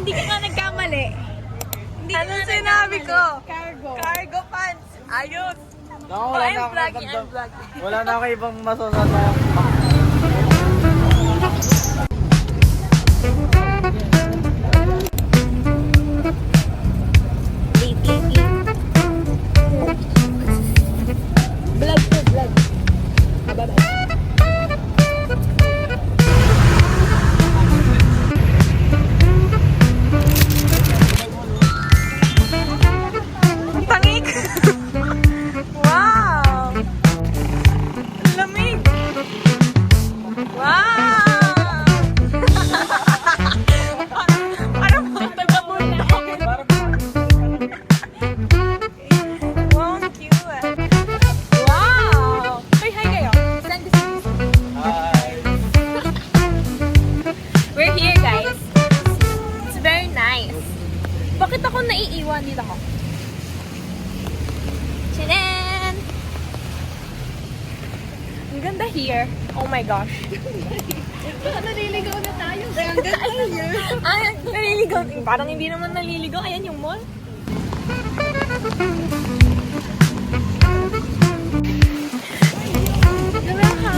hindi ka nga nagkamali. Anong sinabi ko? Cargo. Cargo pants. Ayos. No, Oh, I'm vlogging. Wala na ako ibang masasabi. Vlog to vlog. Bye-bye. Tangik. Wow. Lamig. Wow. Parang magtagabol na ako. Wow, ang cute. Wow. Hey, hi kayo. Send this to me. We're here, guys. It's very nice. Bakit ako naiiwan dito ako? Tchanan! Ang ganda here. Oh my gosh. Baka naliligaw na tayo. Ang ganda here. Ay, naliligaw. Parang hindi naman naliligaw. Ayan yung mall. Diba ka?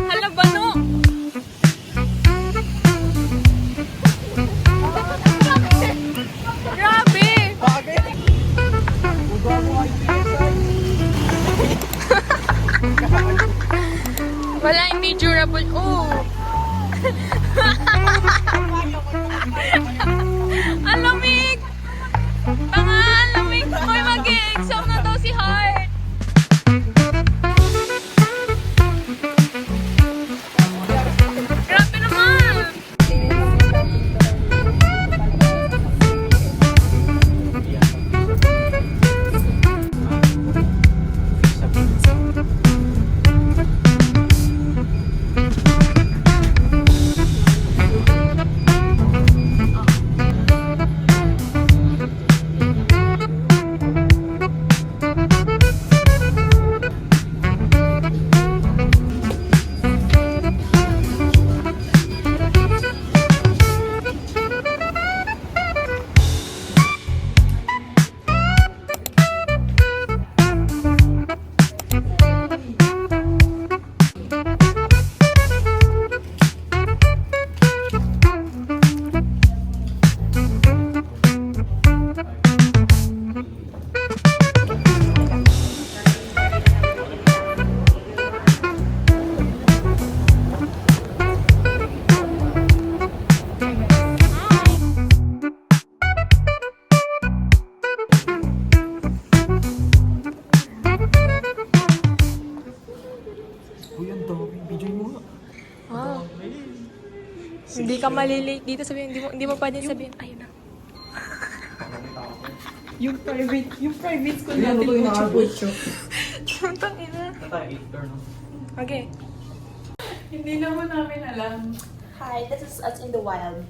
Hala ba no? Grabe! Wala, hindi durable. Oh! Ang lamig! Tanga, ang lamig! Hoy, mag-i-exam na daw si Heart! Grabe naman! Wow. Hindi ka malilate dito, sabihin, hindi mo pwedeng sabihin, ayun na. Yung private school natin. Pucho-pucho. Tuntang ina. Okay. Hindi naman namin alam. Hi, this is us in the wild.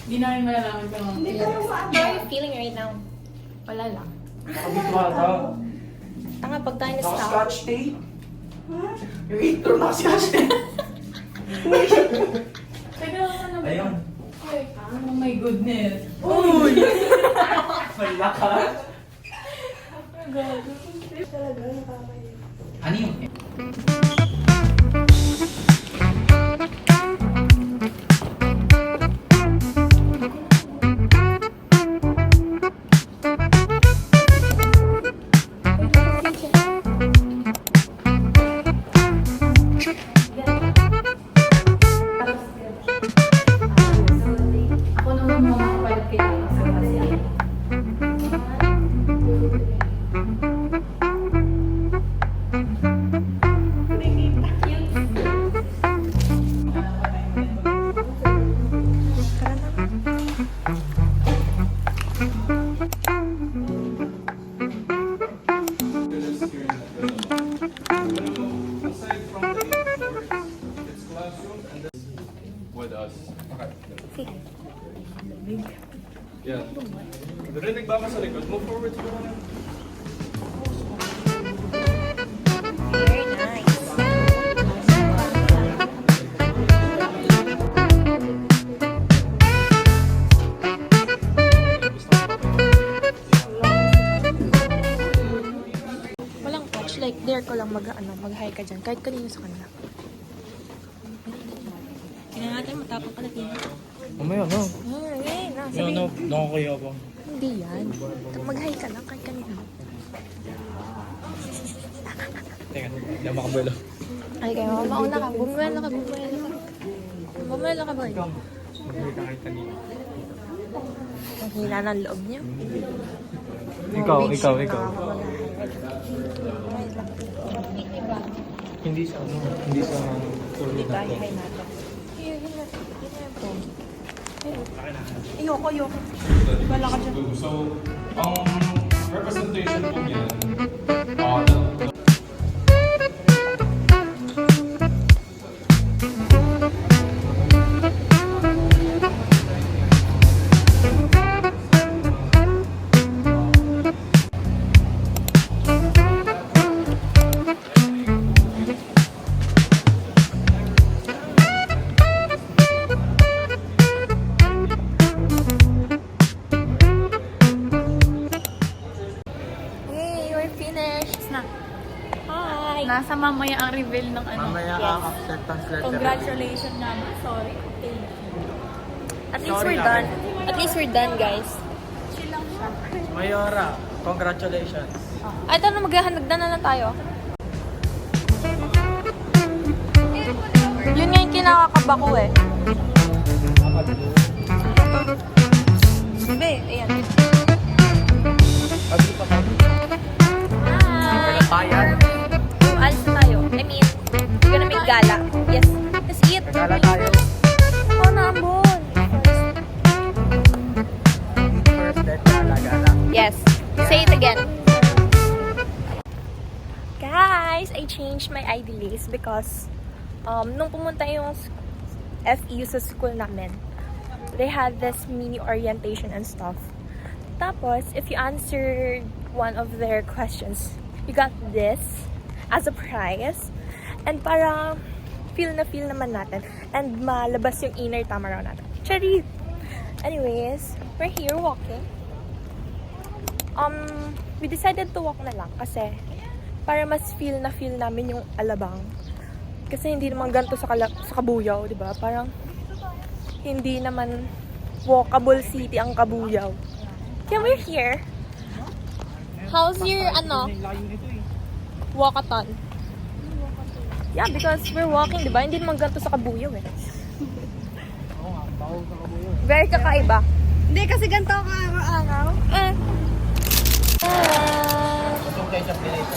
Hindi namin malalaman kung How are you feeling right now? wala lang. Tanga, pag tayo na stop. Scotch tape? Yung intro na scotch tape. Teka, ano ba? Ayun. Oh my goodness. Uy! Wala ka. Ano yun? Ako naman mga kapalit kailangan sa kasi. With us. Yeah. Narinig ba ka sa likod? Move forward to the Very nice. ikaw lang mag-hi ka dyan. Kahit kanino sa kanila. Tingnan natin, matapang ka na tingin. Mamaya na. Okay, na. Ano, Sabihin. nakakaya ba? Hindi yan. Mag-hi ka lang kahit kanino. Teka, hindi ako makabalo. Ay, kaya mauna ka. Bumuelo ka. Bumuelo ka, boy. Hindi ka kahit kanina. Ang hina ng loob niyo. Ikaw. Wait lang. Hindi sa hindi sa Hindi ka, hi natin. Ayoko. Wala ka dyan. So, ang representation po niyan, Yay, we're finished. Na. Hi. Nasa mamaya ang reveal ng ano. Mamaya Yes. ang acceptance letter. Congratulations naman. Sorry. Thank you. At least we're done. At least we're done, guys. Chill lang siya. Mayora, congratulations. Ay, ito na, maghahanagdan na lang tayo. Yun nga yung kinakakaba ko eh. Sabi, ayan. Hi! Alis na tayo. I mean, we're gonna make gala. Yes. Let's eat. Gala tayo. Oh, nambol. First date gala. Yes. Say it again. Guys, I changed my ID list because nung pumunta yung FEU sa school namin, they had this mini orientation and stuff. Tapos, if you answered one of their questions, you got this as a prize. And para feel naman natin. And malabas yung inner Tamaraw natin. Charit! Anyways, we're here walking. We decided to walk na lang kasi para mas feel namin yung Alabang. Kasi hindi naman ganito sa Kabuyaw, di ba? Parang hindi naman walkable city ang Kabuyaw. Kaya we're here. How's your, walkathon? Yeah, because we're walking, di ba? Hindi naman ganito sa Kabuyaw eh. Very kakaiba. Hindi kasi ganito ka araw-araw. Itong kayo sa plate.